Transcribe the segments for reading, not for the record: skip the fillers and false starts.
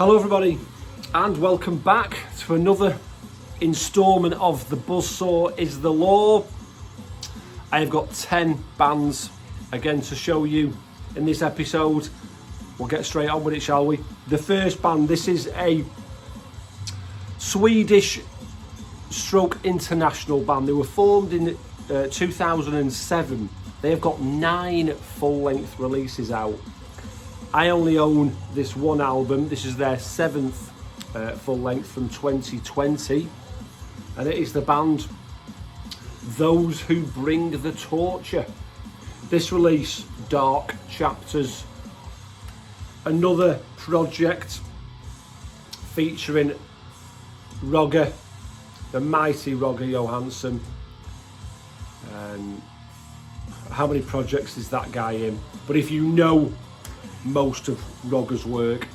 Hello everybody and welcome back to another instalment of the BUZZSAW is the Law. I have got 10 bands again to show you in this episode. We'll get straight on with it, shall we? The first band, this is a Swedish stroke international band. They were formed in 2007. They have got 9 full-length releases out. I only own this one album. This is their 7th full length from 2020, and it is the band Those Who Bring the Torture. This release, Dark Chapters, another project featuring Roger, the mighty Roger Johansson. How many projects is that guy in? But if you know most of Roger's work,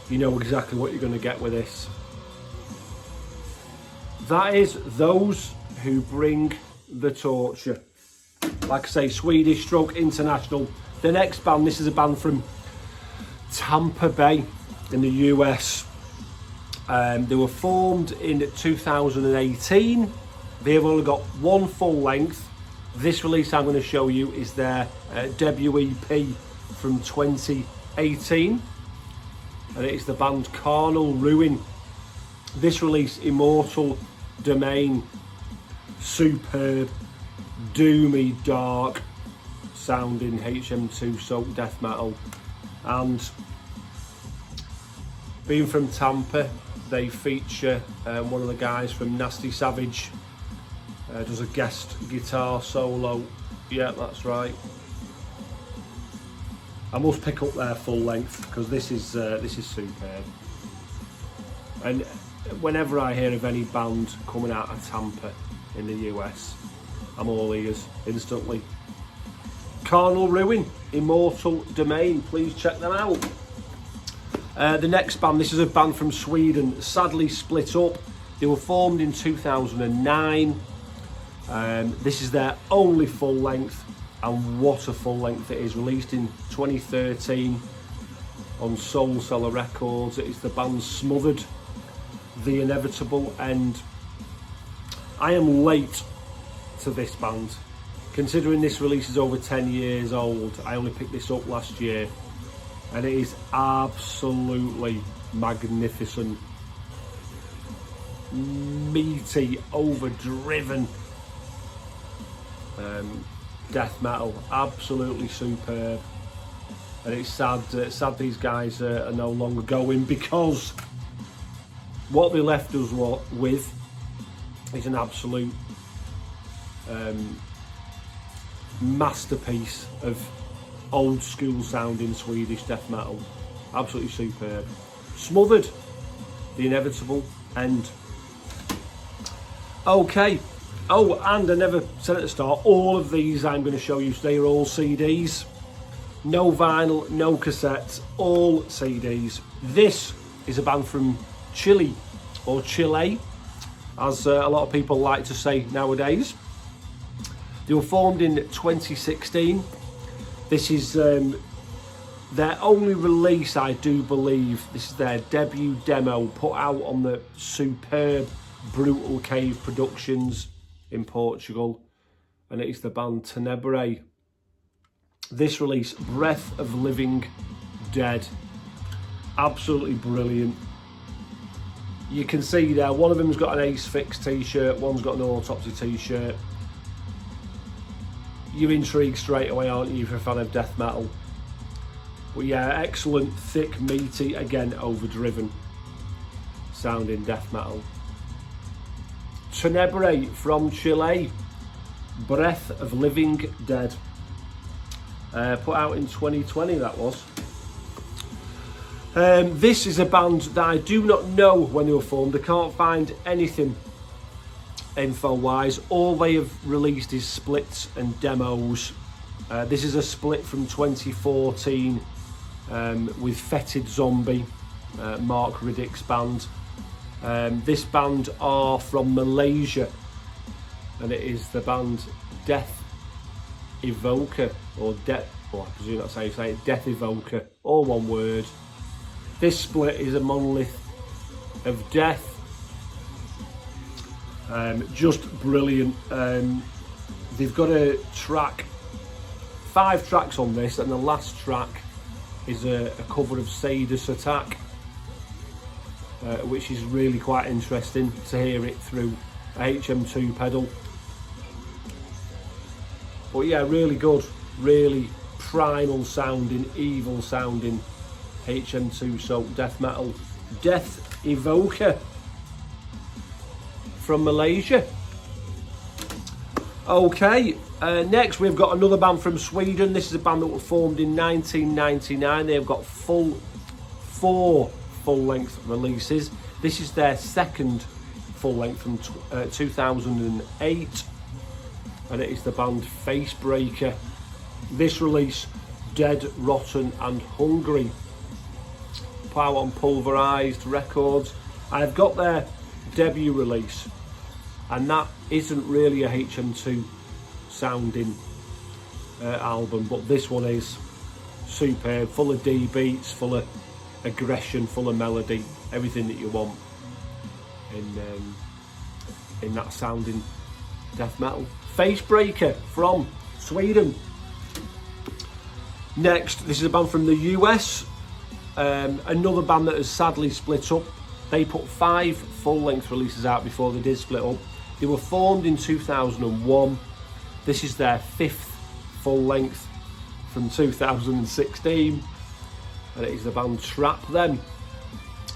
you know exactly what you're going to get with this. That is Those Who Bring the Torture. Like I say, Swedish stroke international. The next band, this is a band from Tampa Bay in the US. They were formed in 2018. They've only got one full length. This release I'm going to show you is their debut EP from 2018, and it is the band Carnival Ruin. This release, Immortal Domain, superb, doomy, dark sounding HM2 soaked death metal. And being from Tampa, they feature one of the guys from Nasty Savage, does a guest guitar solo. Yeah, that's right. I must pick up their full length because this is superb. And whenever I hear of any band coming out of Tampa in the US, I'm all ears instantly. Carnival Ruin, Immortal Domain, please check them out. The next band, this is a band from Sweden, sadly split up. They were formed in 2009. This is their only full length, and what a full length it is, released in 2013 on Soul Cellar Records. It is the band Smothered, The Inevitable, and I am late to this band. Considering this release is over 10 years old, I only picked this up last year, and it is absolutely magnificent. Meaty, overdriven death metal, absolutely superb. And it's sad these guys are no longer going, because what they left us with is an absolute masterpiece of old school sounding Swedish death metal. Absolutely superb. Smothered, The Inevitable, End. Okay. Oh, and I never said at the start, all of these I'm going to show you today are all CDs. No vinyl, no cassettes, all CDs. This is a band from Chile, or Chile, as a lot of people like to say nowadays. They were formed in 2016. This is their only release, I do believe. This is their debut demo, put out on the superb Brutal Cave Productions in Portugal, and it is the band Tenebrae. This release, Breath of Living Dead, absolutely brilliant. You can see there, one of them's got an Ace Fix t-shirt, one's got an Autopsy t-shirt. You're intrigued straight away, aren't you, if you're a fan of death metal? But yeah, excellent, thick, meaty, again overdriven sounding death metal. Tenebrae from Chile, Breath of Living Dead, put out in 2020, that was. This is a band that I do not know when they were formed. I can't find anything info wise. All they have released is splits and demos. This is a split from 2014 with Fetid Zombie, Mark Riddick's band. This band are from Malaysia, and it is the band Deathevoker, or I presume that's how you say it, Deathevoker, all one word. This split is a monolith of death. Just brilliant. They've got a track, 5 tracks on this, and the last track is a cover of Sadus Attack, which is really quite interesting to hear it through a HM2 pedal. But yeah, really good, really primal sounding, evil sounding HM2 soaked death metal. Deathevoker from Malaysia. Okay, next we've got another band from Sweden. This is a band that was formed in 1999. They've got 4 full-length releases. This is their second full-length from 2008, and it is the band Facebreaker. This release, Dead, Rotten and Hungry, put out on Pulverized Records. I've got their debut release, and that isn't really a HM2 sounding album, but this one is superb, full of D beats, full of aggression, full of melody, everything that you want in that sounding death metal. Facebreaker from Sweden. Next, this is a band from the US, another band that has sadly split up. They put 5 full-length releases out before they did split up. They were formed in 2001. This is their 5th full-length from 2016, and it is the band Trap Them.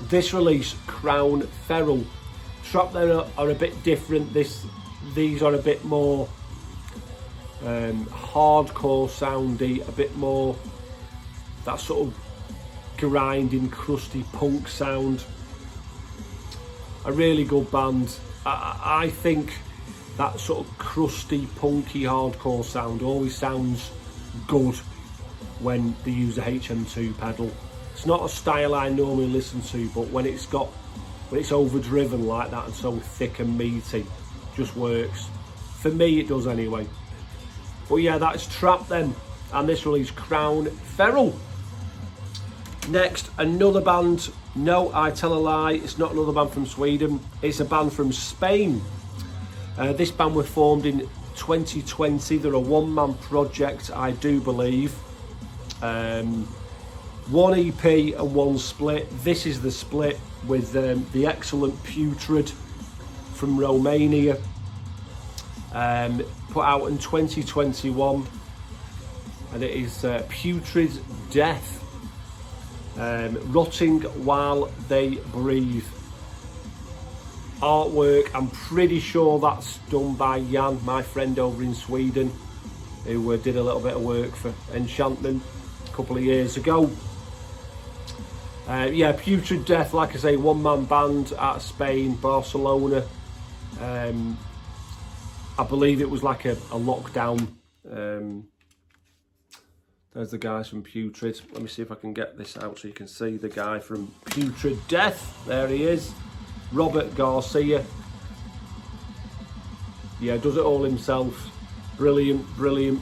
This release, Crown Feral. Trap Them are a bit different. These are a bit more hardcore soundy, a bit more that sort of grinding, crusty punk sound. A really good band. I think that sort of crusty, punky, hardcore sound always sounds good when they use a HM2 pedal. It's not a style I normally listen to, but when it's overdriven like that and so thick and meaty, just works. For me, it does anyway. But yeah, that's Trap Them, and this release, Crown Feral. Next, another band. No, I tell a lie, it's not another band from Sweden, it's a band from Spain. This band was formed in 2020. They're a one-man project, I do believe. 1 EP and 1 split. This is the split with the excellent Putrid from Romania. Put out in 2021, and it is Putrid Death. Rotting While They Breathe. Artwork, I'm pretty sure that's done by Jan, my friend over in Sweden, who did a little bit of work for Enchantment a couple of years ago. Yeah, Putrid Death, like I say, one-man band out of Spain, Barcelona. I believe it was like a lockdown. There's the guys from Putrid. Let me see if I can get this out so you can see the guy from Putrid Death. There he is. Robert Garcia. Yeah, does it all himself. Brilliant, brilliant.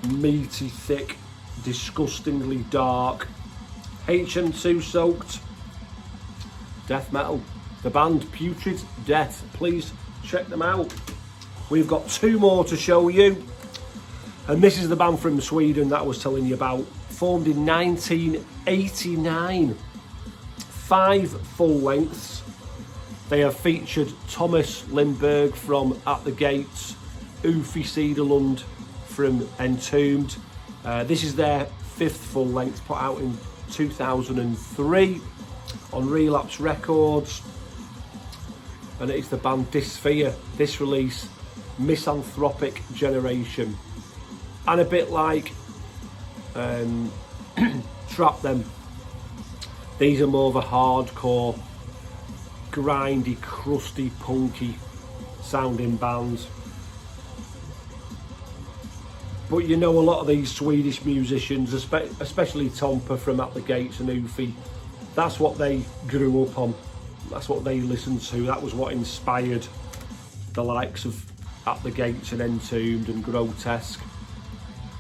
Meaty, thick, disgustingly dark. HM2 soaked death metal. The band Putrid Death. Please check them out. We've got 2 more to show you. And this is the band from Sweden that I was telling you about. Formed in 1989. 5 full lengths. They have featured Thomas Lindberg from At the Gates, Uffe Cederlund from Entombed. This is their 5th full length, put out in 2003 on Relapse Records. And it is the band Disphere. This release, Misanthropic Generation. And a bit like Trap Them. These are more of a hardcore, grindy, crusty, punky sounding bands. But you know, a lot of these Swedish musicians, especially Tompa from At the Gates and Uffe, that's what they grew up on. That's what they listened to. That was what inspired the likes of At the Gates and Entombed and Grotesque.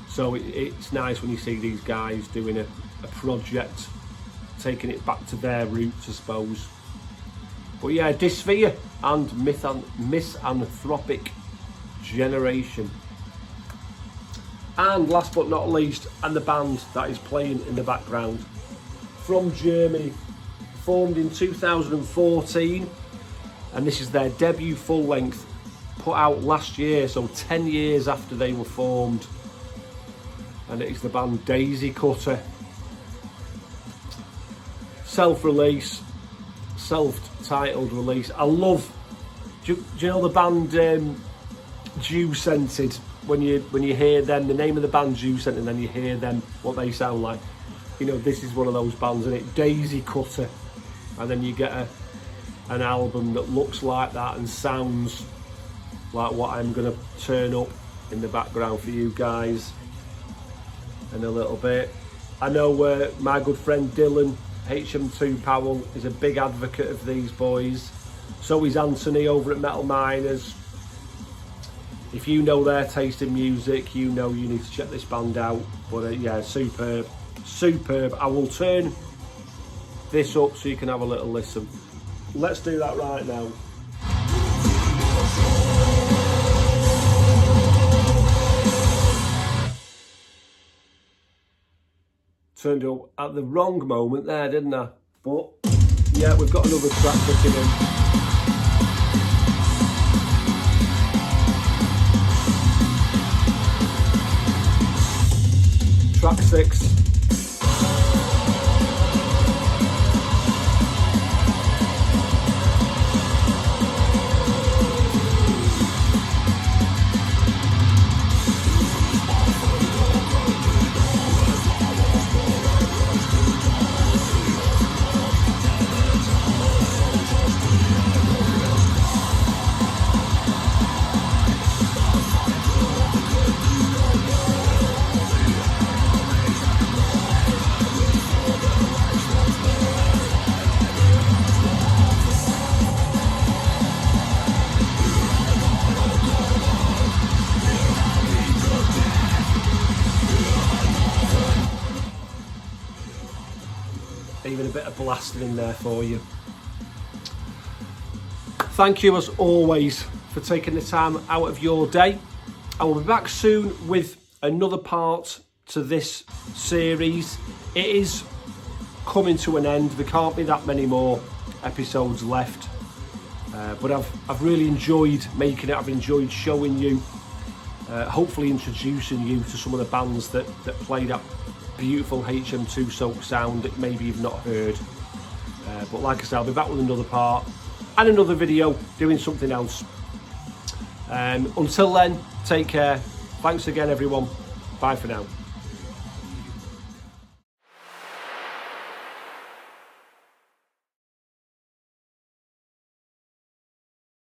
So it's nice when you see these guys doing a project taking it back to their roots, I suppose. But yeah, Disphere and Misanthropic Generation. And last but not least, and the band that is playing in the background, from Germany, formed in 2014, and this is their debut full length, put out last year, so 10 years after they were formed, and it is the band Daisy Cutter. Self-release, self-titled release. I love, do you know the band Dew Scented? When you hear them, the name of the band Dew Scented, and then you hear them, what they sound like. You know, this is one of those bands, isn't it? Daisy Cutter, and then you get an album that looks like that and sounds like what I'm gonna turn up in the background for you guys in a little bit. I know my good friend Dylan HM2 Powell is a big advocate of these boys. So is Anthony over at Metal Miners. If you know their taste in music, you know you need to check this band out. But yeah, superb, superb. I will turn this up so you can have a little listen. Let's do that right now. Turned up at the wrong moment there, didn't I? But yeah, we've got another track looking in. Track 6. Even a bit of blasting in there for you. Thank you as always for taking the time out of your day. I will be back soon with another part to this series. It is coming to an end. There can't be that many more episodes left. But I've really enjoyed making it. I've enjoyed showing you, hopefully introducing you to some of the bands that play that beautiful HM2 soak sound that maybe you've not heard. But like I said, I'll be back with another part and another video doing something else. Until then, take care. Thanks again, everyone. Bye for now.